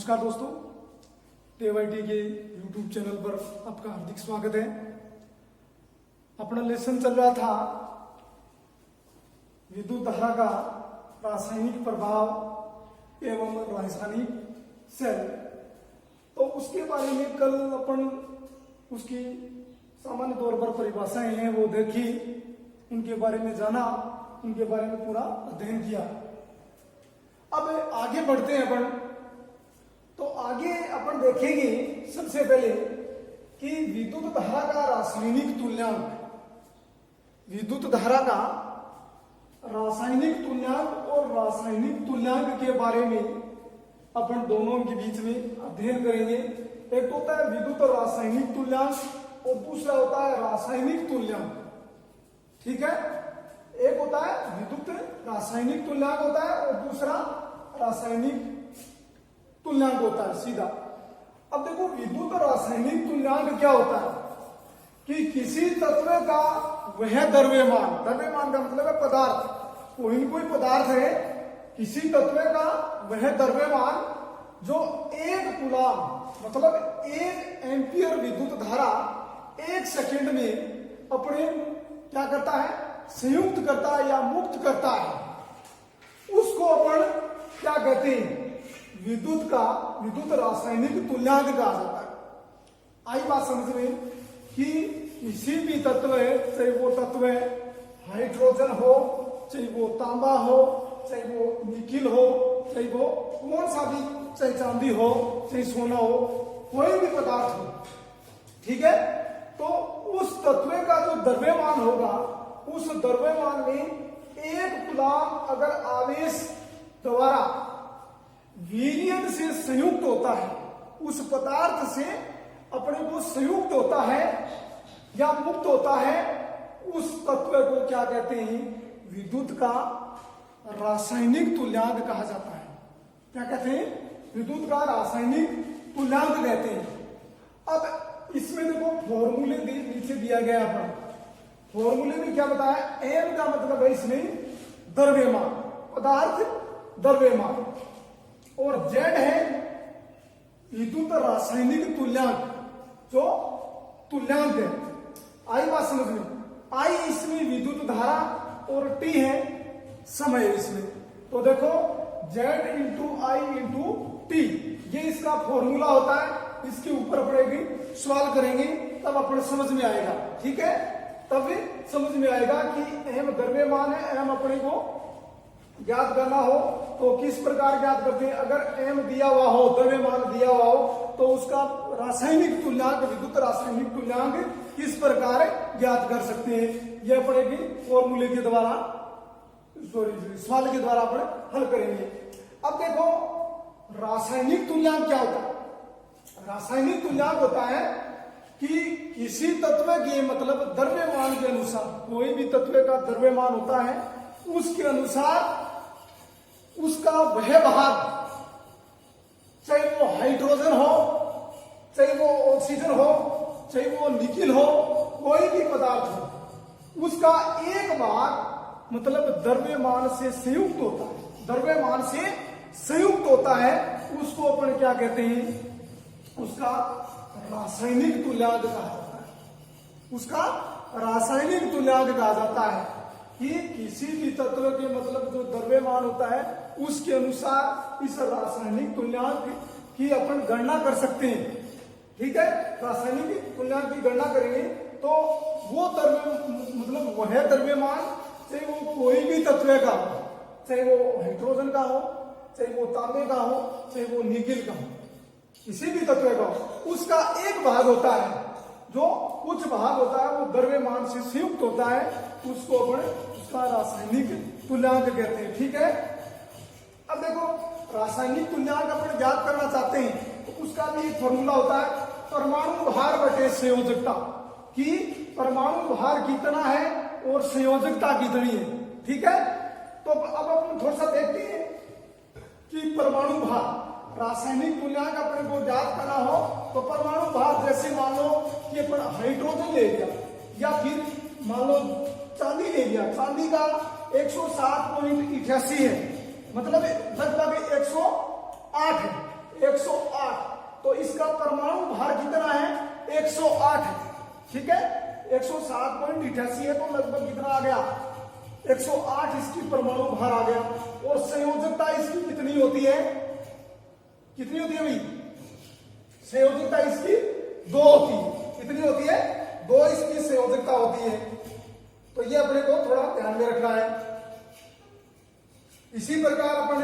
नमस्कार दोस्तों, टेवाईटी के यूट्यूब चैनल पर आपका हार्दिक स्वागत है। अपना लेसन चल रहा था विद्युत धारा का रासायनिक प्रभाव एवं रासायनिक सेल। तो उसके बारे में कल अपन उसकी सामान्य तौर पर परिभाषाएं हैं वो देखी, उनके बारे में जाना, उनके बारे में पूरा अध्ययन किया। अब आगे बढ़ते हैं अपन। तो आगे अपन देखेंगे सबसे पहले कि विद्युत धारा का रासायनिक तुल्यांक, विद्युत धारा का रासायनिक तुल्यांक और रासायनिक तुल्यांक के बारे में अपन दोनों के बीच में अध्ययन करेंगे। एक होता है विद्युत रासायनिक तुल्यांक और दूसरा होता है रासायनिक तुल्यांक। ठीक है, एक होता है विद्युत रासायनिक तुल्यांक होता है और दूसरा रासायनिक तुल्यांक होता है सीधा। अब देखो विद्युत रासायनिक तुल्यांक क्या होता है कि किसी तत्व का वह द्रव्यमान, द्रव्यमान का मतलब है पदार्थ, कोई न कोई पदार्थ है, किसी तत्व का वह द्रव्यमान जो एक कूलाम मतलब 1 एम्पियर विद्युत धारा 1 सेकंड में अपने क्या करता है, संयुक्त करता है या मुक्त करता है, उसको अपन क्या कहते हैं, विद्युत रासायनिक तुल्यांक कहा जाता है। आई बात समझ में कि किसी भी तत्व है, चाहे वो तत्व हाइड्रोजन हो, चाहे वो तांबा हो, चाहे वो निकिल हो, चाहे वो कौन सा भी, चाहे चांदी हो, चाहे सोना हो, कोई भी पदार्थ हो, ठीक है, तो उस तत्व का जो द्रव्यमान होगा, उस द्रव्यमान में 1 कूलाम अगर आवेश द्वारा विलयन से संयुक्त होता है, उस पदार्थ से अपने को संयुक्त होता है या मुक्त होता है, उस तत्व को क्या कहते हैं, विद्युत का रासायनिक तुल्यांक कहा जाता है। क्या कहते हैं, विद्युत का रासायनिक तुल्यांक कहते हैं। अब इसमें देखो फॉर्मूले नीचे दिया गया है। फॉर्मूले में क्या बताया, एम का मतलब है इसमें द्रव्यमान, पदार्थ द्रव्यमान, और जेड है विद्युत रासायनिक तुल्यांक, जो तुल्यांक है। आई बात समझ में, आई इसमें विद्युत धारा और टी है समय इसमें। तो देखो जेड इंटू आई इंटू टी, ये इसका फॉर्मूला होता है। इसके ऊपर पड़ेगी, सवाल करेंगे तब अपने समझ में आएगा। ठीक है, तब समझ में आएगा कि एम द्रव्यमान है, एम अपने को ज्ञात करना हो तो किस प्रकार ज्ञात करते हैं। अगर एम दिया हुआ हो, द्रव्यमान दिया हुआ हो, तो उसका रासायनिक तुल्यांक, विद्युत रासायनिक तुल्यांक किस प्रकार ज्ञात कर सकते हैं, यह पड़ेगी फॉर्मूले के द्वारा, सवाल के द्वारा अपन हल करेंगे। अब देखो रासायनिक तुल्यांक क्या होता है। रासायनिक तुल्यांक होता है कि किसी तत्व के मतलब द्रव्यमान के अनुसार, कोई भी तत्व का द्रव्यमान होता है, उसके अनुसार उसका वह भाग, चाहे वो हाइड्रोजन हो, चाहे वो ऑक्सीजन हो, चाहे वो निकिल हो, कोई भी पदार्थ हो, उसका एक भाग मतलब द्रव्यमान से संयुक्त होता है, द्रव्यमान से संयुक्त होता है, उसको अपन क्या कहते हैं, उसका रासायनिक तुल्यांक कहा जाता है। उसका रासायनिक तुल्यांक कहा जाता है कि किसी भी तत्व के मतलब जो द्रव्यमान होता है, उसके अनुसार इस रासायनिक तुल्यांक की अपन गणना कर सकते हैं। ठीक है, रासायनिक तुल्यांक की गणना करेंगे तो वो मतलब वह द्रव्यमान, चाहे वो कोई भी तत्व का हो, चाहे वो हाइड्रोजन का हो, चाहे वो तांबे का हो, चाहे वो निकिल का हो, किसी भी तत्व का हो, उसका एक भाग होता है, जो कुछ भाग होता है वो द्रव्यमान से संयुक्त होता है, उसको अपन उसका रासायनिक तुल्यांक कहते हैं। ठीक है, अब देखो रासायनिक तुल्यांक अपन ज्ञात करना चाहते हैं तो उसका भी एक फॉर्मूला होता है, परमाणु भार बटे संयोजकता, कि परमाणु भार कितना है और संयोजकता कितनी है। ठीक है, तो अब अपन थोड़ा सा देखते हैं कि परमाणु भार, रासायनिक तुल्यांक अपने को ज्ञात करना हो तो परमाणु भार, जैसे मान लो कि अपन हाइड्रोजन ले लिया या फिर मान लो चांदी ले लिया, चांदी का 107.88 है, मतलब लगभग 108 है, 108, तो इसका परमाणु भार कितना है? 108 है। ठीक है, 107.88 है, तो लगभग कितना आ गया? 108 इसकी परमाणु भार आ गया। और संयोजकता इसकी कितनी होती है? कितनी होती है भाई? संयोजकता इसकी 2 होती है। कितनी होती है? 2 इसकी संयोजकता होती है। तो ये अपने को थोड़ा ध्यान में रखना है। इसी प्रकार अपन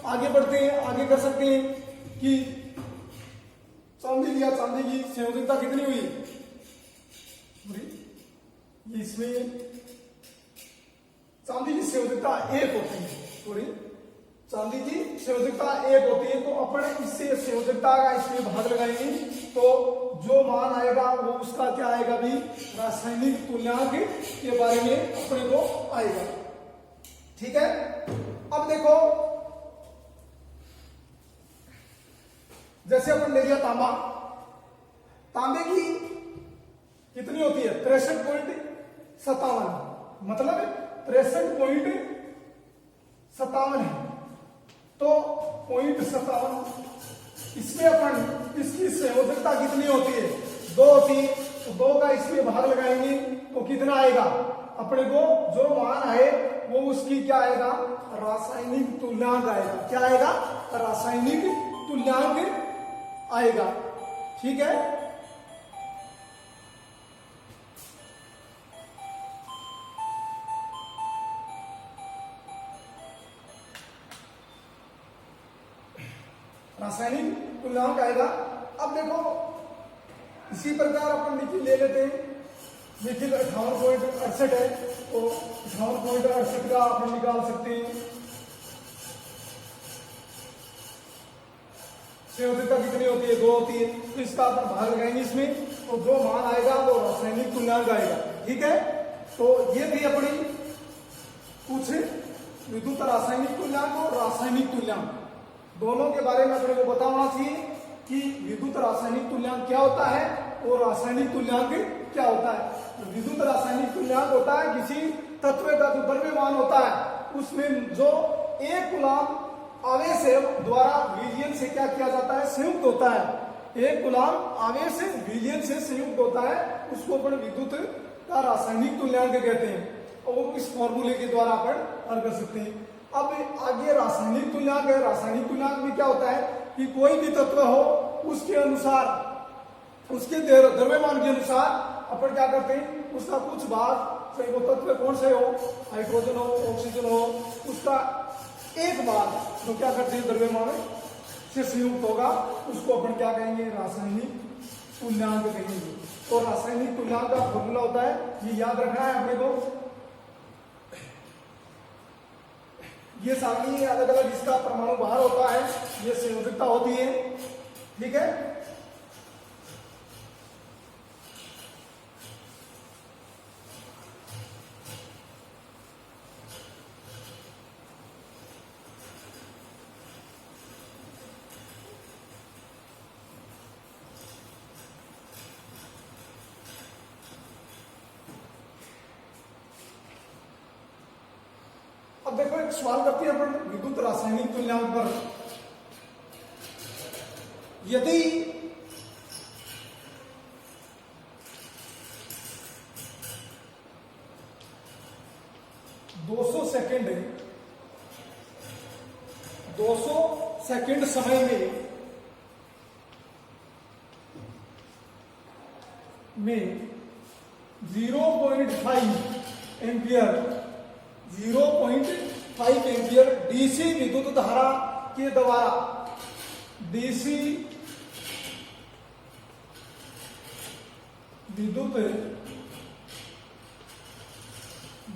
आगे बढ़ते हैं, आगे कर सकते हैं कि चांदी लिया, चांदी की संयोजकता कितनी हुई? इसमें चांदी की संयोजकता 1 होती है। सॉरी, चांदी की संयोजकता 1 होती है। तो अपन इससे संयोजकता का इसमें भाग लगाएंगे, तो जो मान आएगा वो उसका क्या आएगा भी? रासायनिक तुल्यांक के बारे में अपने को आएगा। ठीक है, अब देखो, जैसे अपन ले लिया तांबा, तांबे की कितनी होती है? 63.57, मतलब 63.57 है। तो 0.57, इसमें अपन इसकी संयोजकता कितनी होती है? 2 होती है। तो 2 का इसमें भाग लगाएंगे तो कितना आएगा? अपने को जो मान आए वो उसकी क्या आएगा? रासायनिक तुल्यांक आएगा। क्या आएगा? रासायनिक तुल्यांक आएगा। ठीक है, रासायनिक तुल्यांक आएगा। अब देखो, इसी प्रकार अपन निखिल ले लेते हैं। निखिल 58.68 है, तो 58.68 का अपन निकाल सकते हैं। संयोजकता कितनी होती है? 2 होती है। तो इसका अपन भाग लगाएंगे इसमें, तो जो मान आएगा वो रासायनिक तुल्यांक आएगा। ठीक है, तो ये थी अपनी कुछ विद्युत रासायनिक तुल्यांक और रासायनिक तुल्यांक, दोनों के बारे में अपने को पता होना चाहिए कि विद्युत रासायनिक तुल्यांक क्या होता है और रासायनिक तुल्यांक क्या होता है। विद्युत रासायनिक तुल्यांक होता है किसी तत्व का जो द्रव्यमान होता है उसमें जो 1 कूलाम आवेश द्वारा विलयन से क्या किया जाता है? संयुक्त होता है। 1 कूलाम आवेश विलयन से संयुक्त होता है, उसको अपन विद्युत का रासायनिक तुल्यांक कहते हैं। और इस फॉर्मूले के द्वारा अपन हल कर सकते हैं। अब आगे रासायनिक तुल्यांक है। रासायनिक तुल्यांक में क्या होता है कि कोई भी तत्व हो उसके अनुसार, उसके द्रव्यमान के अनुसार अपन क्या करते हैं? उसका कुछ भाग, चाहे वो तत्व कौन से हो, हाइड्रोजन हो, ऑक्सीजन हो, उसका एक भाग जो क्या करते हैं? द्रव्यमान से संयुक्त होगा, उसको अपन क्या कहेंगे? रासायनिक तुल्यांक कहेंगे। तो रासायनिक तुल्यांक का फॉर्मूला होता है, ये याद रखना है अपने को। ये सामने अलग अलग इसका परमाणु भार होता है, ये संयोजकता होती है। ठीक है, अब देखो, एक सवाल करते हैं अपन विद्युत रासायनिक तुल्यांक पर। यदि दो सौ सेकेंड समय में 0.5 एम्पियर 0.5 एम्पियर डीसी विद्युत धारा के द्वारा, डीसी विद्युत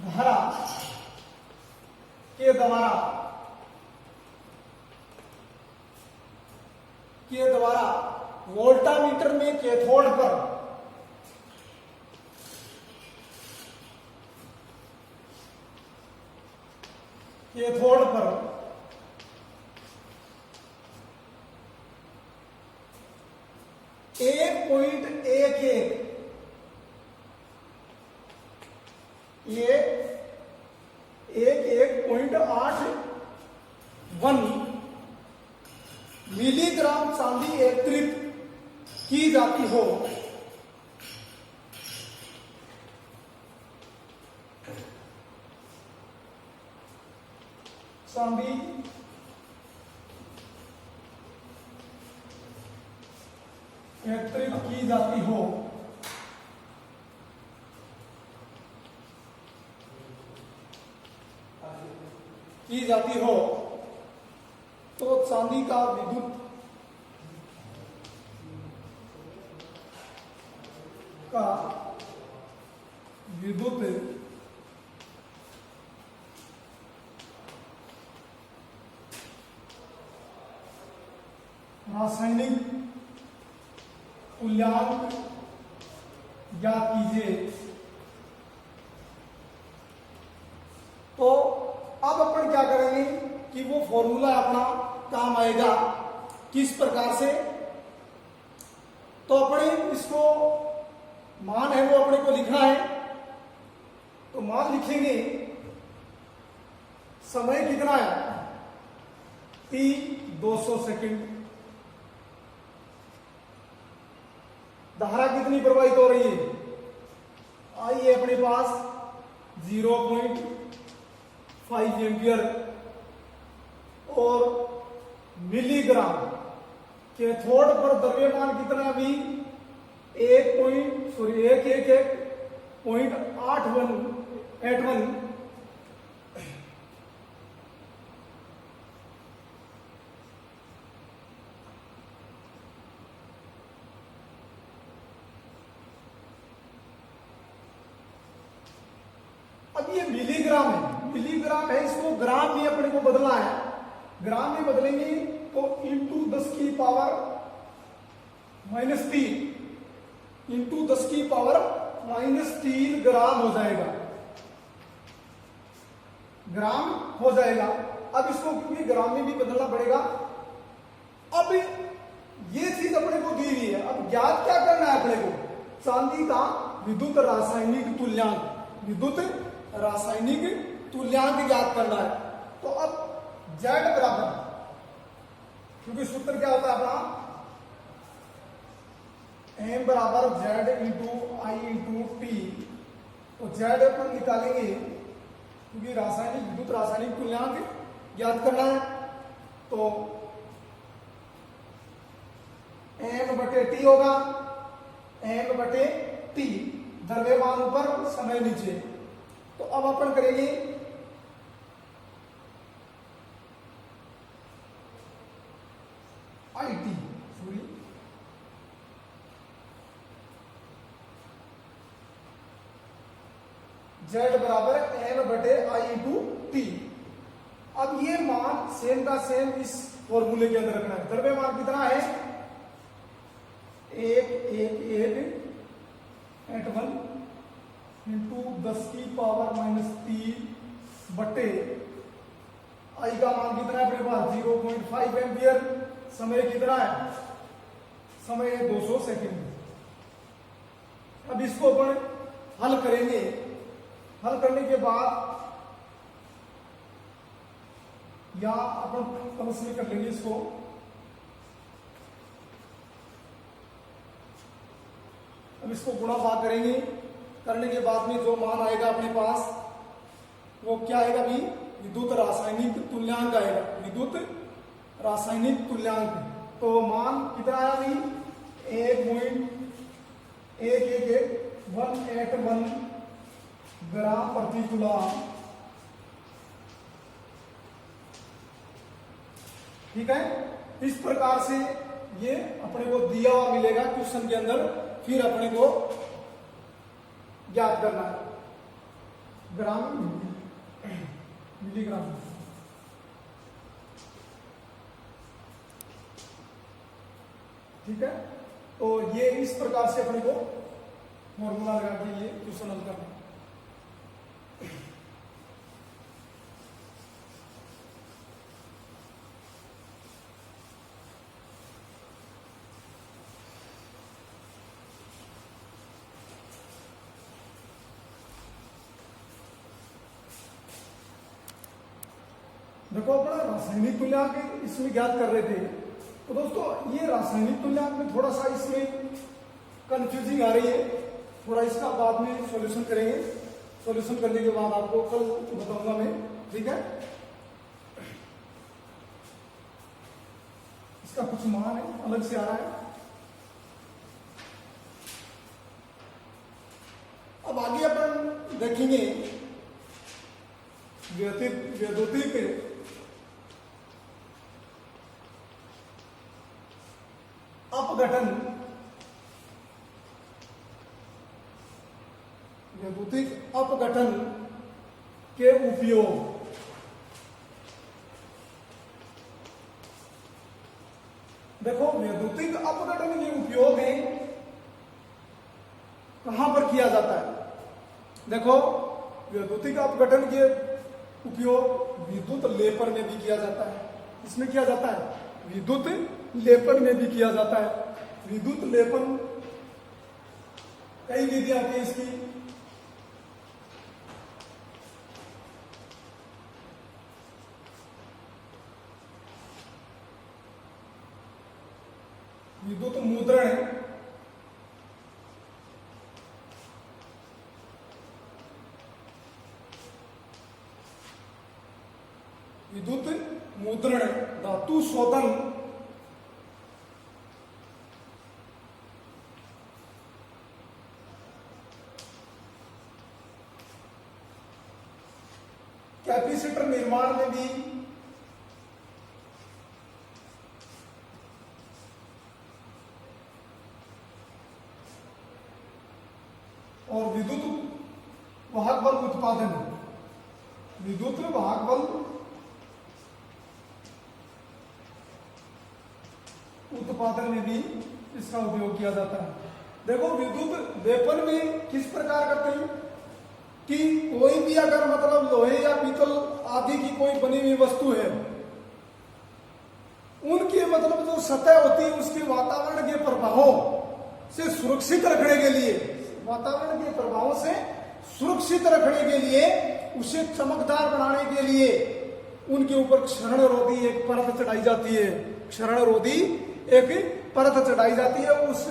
धारा के द्वारा वोल्टामीटर में कैथोड पर कैथोड पर 1.11 ये 1.81 मिलीग्राम चांदी एकत्रित की जाती हो चांदी एकत्रित की जाती हो तो चांदी का विद्युत रासायनिक तुल्यांक ज्ञात कीजिए। तो अब अपन क्या करेंगे कि वो फॉर्मूला अपना काम आएगा किस प्रकार से। तो अपने इसको मान है वो अपने को लिखना है। तो मान लिखेंगे, समय कितना है t 200 सेकंड, धारा कितनी प्रवाहित हो रही है, आई है अपने पास 0.5 एम्पियर, और मिलीग्राम कैथोड पर द्रव्यमान कितना है अभी 1.81 अब ये मिलीग्राम है, इसको ग्राम में अपने को बदलना है। ग्राम में बदलेंगे तो इंटू 10 की पावर -3 इंटू 10 की पावर -3 ग्राम हो जाएगा, ग्राम हो जाएगा। अब इसको क्योंकि ग्राम में भी बदलना पड़ेगा। अब ये चीज अपने को दी हुई है, अब ज्ञात क्या करना है अपने को, चांदी का विद्युत रासायनिक तुल्यांक ज्ञात करना है। तो अब Z बराबर, क्योंकि सूत्र क्या होता है अपना M बराबर Z इंटू आई इंटू टी। तो Z अपन निकालेंगे क्योंकि विद्युत रासायनिक तुल्यांक ज्ञात करना है। तो M/T होगा, M/T, द्रव्यमान ऊपर समय नीचे। तो अब अपन करेंगे IT, Z बराबर M/I/T। अब ये मान सेम का सेम इस फॉर्मूले के अंदर रखना है। द्रव्यमान कितना है 1.1 इंटू 10 की पावर -3 बटे आई का मान कितना है अपने पास 0.5 एम्पियर। समय कितना है, समय है 200 सेकंड। अब इसको अपन हल करेंगे, हल करने के बाद या अपन प्लस में कर लेंगे इसको। अब इसको गुणा भाग करेंगे, करने के बाद में जो मान आएगा अपने पास वो क्या आएगा अभी, विद्युत रासायनिक तुल्यांक आएगा, विद्युत रासायनिक तुल्यांक। तो मान कितना आया अभी 1.181 ग्राम प्रति कूलम। ठीक है, इस प्रकार से ये अपने को दिया हुआ मिलेगा क्वेश्चन के अंदर, फिर अपने को ज्ञात करना है ग्राम मिलीग्राम। ठीक है, तो ये इस प्रकार से अपने को फॉर्मूला लगा के ये क्वेश्चन हल करना है। देखो अपना रासायनिक तुल्यांक इसमें ज्ञात कर रहे थे, तो दोस्तों ये रासायनिक तुल्यांक में थोड़ा सा इसमें कंफ्यूजिंग आ रही है, थोड़ा इसका बाद में सॉल्यूशन करेंगे। सॉल्यूशन करने के बाद आपको कल बताऊंगा मैं, ठीक है। इसका कुछ मान है अलग से आ रहा है। अब आगे अपन देखेंगे वैद्युतिक अपघटन, वैद्युतिक अपघटन के उपयोग। देखो वैद्युतिक अपघटन के उपयोग है कहां पर किया जाता है। देखो वैद्युतिक अपघटन के उपयोग विद्युत लेपन में भी किया जाता है। इसमें किया जाता है विद्युत लेपन में भी किया जाता है। विद्युत लेपन कई विधियां आती है इसकी। विद्युत मुद्रण है, विद्युत मुद्रण, धातु शोधन, कैपेसिटर निर्माण में भी और विद्युत वाहक बल उत्पादन, विद्युत वाहक बल उत्पादन में भी इसका उपयोग किया जाता है। देखो विद्युत लेपन में किस प्रकार करते हैं कि कोई भी अगर मतलब लोहे या पीतल आदि की कोई बनी हुई वस्तु है, उनकी मतलब जो सतह होती है उसके वातावरण के प्रभावों से सुरक्षित रखने के लिए, वातावरण के प्रभावों से सुरक्षित रखने के लिए, उसे चमकदार बनाने के लिए उनके ऊपर क्षरण रोधी एक परत चढ़ाई जाती है। क्षरण रोधी एक परत चढ़ाई जाती है। उस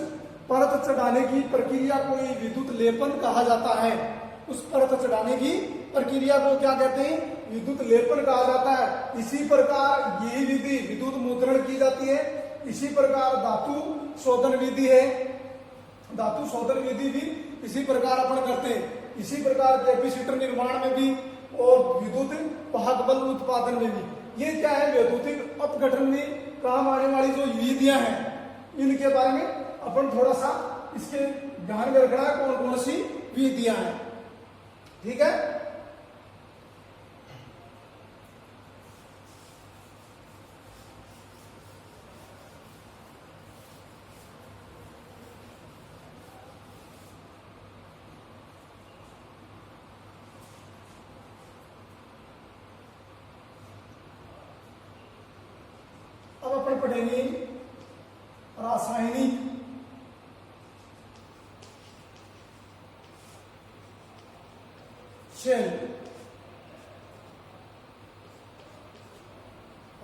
परत चढ़ाने की प्रक्रिया को विद्युत लेपन कहा जाता है। उस परत चढ़ाने की प्रक्रिया को क्या कहते हैं? विद्युत लेपन कहा जाता है। इसी प्रकार यही विधि विद्युत मुद्रण की जाती है। इसी प्रकार धातु शोधन विधि है, धातु शोधन विधि भी इसी प्रकार अपन करते हैं। इसी प्रकार कैपेसिटर निर्माण में भी और विद्युत वाहक बल उत्पादन में भी। ये क्या है? वैद्युतिक अपघटन में काम आने वाली जो विधियां हैं, इनके बारे में अपन थोड़ा सा इसके ध्यान में रखना है कौन कौन सी विधियां हैं, ठीक है। अब अपन पढ़ेंगे रासायनिक शेल।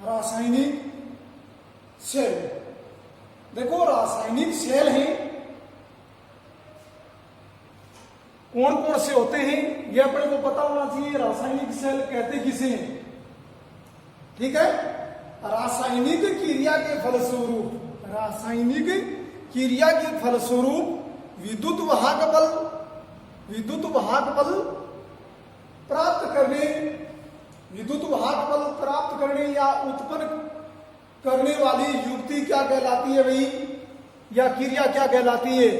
रासायनिक शेल, देखो रासायनिक शेल हैं कौन कौन से होते हैं ये अपने को पता होना चाहिए। रासायनिक शेल कहते किसे हैं, ठीक है। रासायनिक क्रिया के फलस्वरूप, रासायनिक क्रिया के फलस्वरूप विद्युत वाहक बल प्राप्त करने, विद्युत वाहक बल प्राप्त करने या उत्पन्न करने वाली युक्ति क्या कहलाती है भाई, या क्रिया क्या कहलाती है?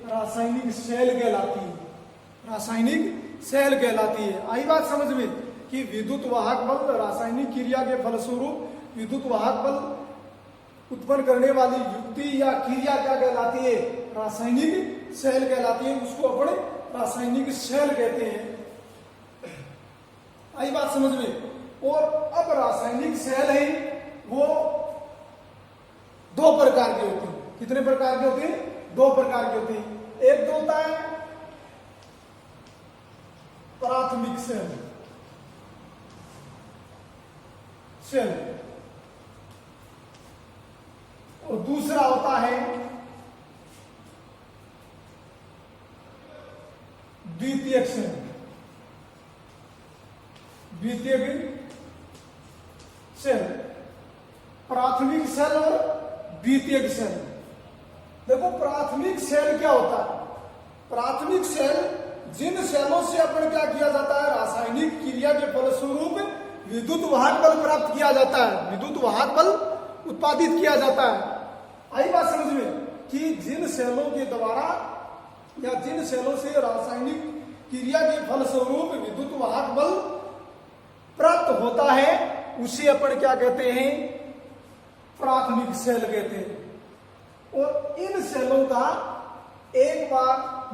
रासायनिक शेल कहलाती है। रासायनिक शेल कहलाती है। आई बात समझ में कि विद्युत वाहक बल रासायनिक क्रिया के फलस्वरूप विद्युत वाहक बल उत्पन्न करने वाली युक्ति या क्रिया क्या कहलाती है? रासायनिक शेल कहलाती है। उसको अपने रासायनिक शेल कहते हैं। आई बात समझ में। और अब रासायनिक शेल है वो दो प्रकार के होते हैं। कितने प्रकार के होते हैं? दो प्रकार के होते हैं। एक तो होता है प्राथमिक शेल, दूसरा होता है द्वितीयक सेल। द्वितीयक सेल, प्राथमिक सेल और द्वितीयक सेल। देखो प्राथमिक सेल क्या होता है? प्राथमिक सेल जिन सेलों से अपन क्या किया जाता है, रासायनिक क्रिया के फलस्वरूप विद्युत वाहक बल प्राप्त किया जाता है, विद्युत वाहक बल उत्पादित किया जाता है। आई बात समझ में कि जिन सेलों के द्वारा या जिन सेलों से रासायनिक क्रिया के फलस्वरूप विद्युत वाहक बल प्राप्त होता है उसे अपन क्या कहते हैं? प्राथमिक सेल कहते हैं। और इन सेलों का एक बार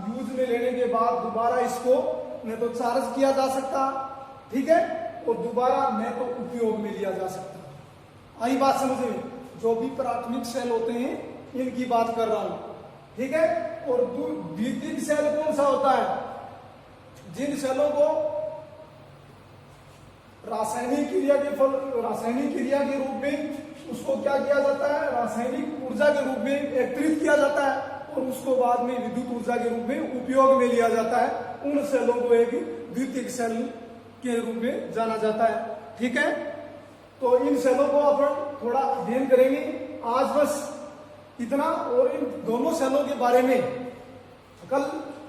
यूज में लेने के बाद दोबारा इसको न तो चार्ज किया जा सकता, ठीक है, और दोबारा न तो उपयोग में लिया जा सकता। आई बात समझ में? जो भी प्राथमिक सेल होते हैं इनकी बात कर रहा हूं, ठीक है। और द्वितीयक सेल कौन सा होता है? जिन सेलों को रासायनिक क्रिया के रूप में उसको क्या किया जाता है? रासायनिक ऊर्जा के रूप में एकत्रित किया जाता है और उसको बाद में विद्युत ऊर्जा के रूप में उपयोग में लिया जाता है। उन सेलों को एक द्वितीयक सेल के रूप में जाना जाता है, ठीक है। तो इन सेलों को अपन थोड़ा अध्ययन करेंगे आज, बस इतना। और इन दोनों सेलों के बारे में कल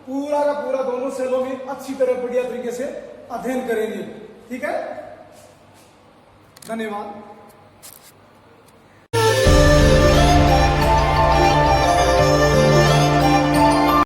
पूरा का पूरा दोनों सेलों में अच्छी तरह बढ़िया तरीके से अध्ययन करेंगे, ठीक है। धन्यवाद।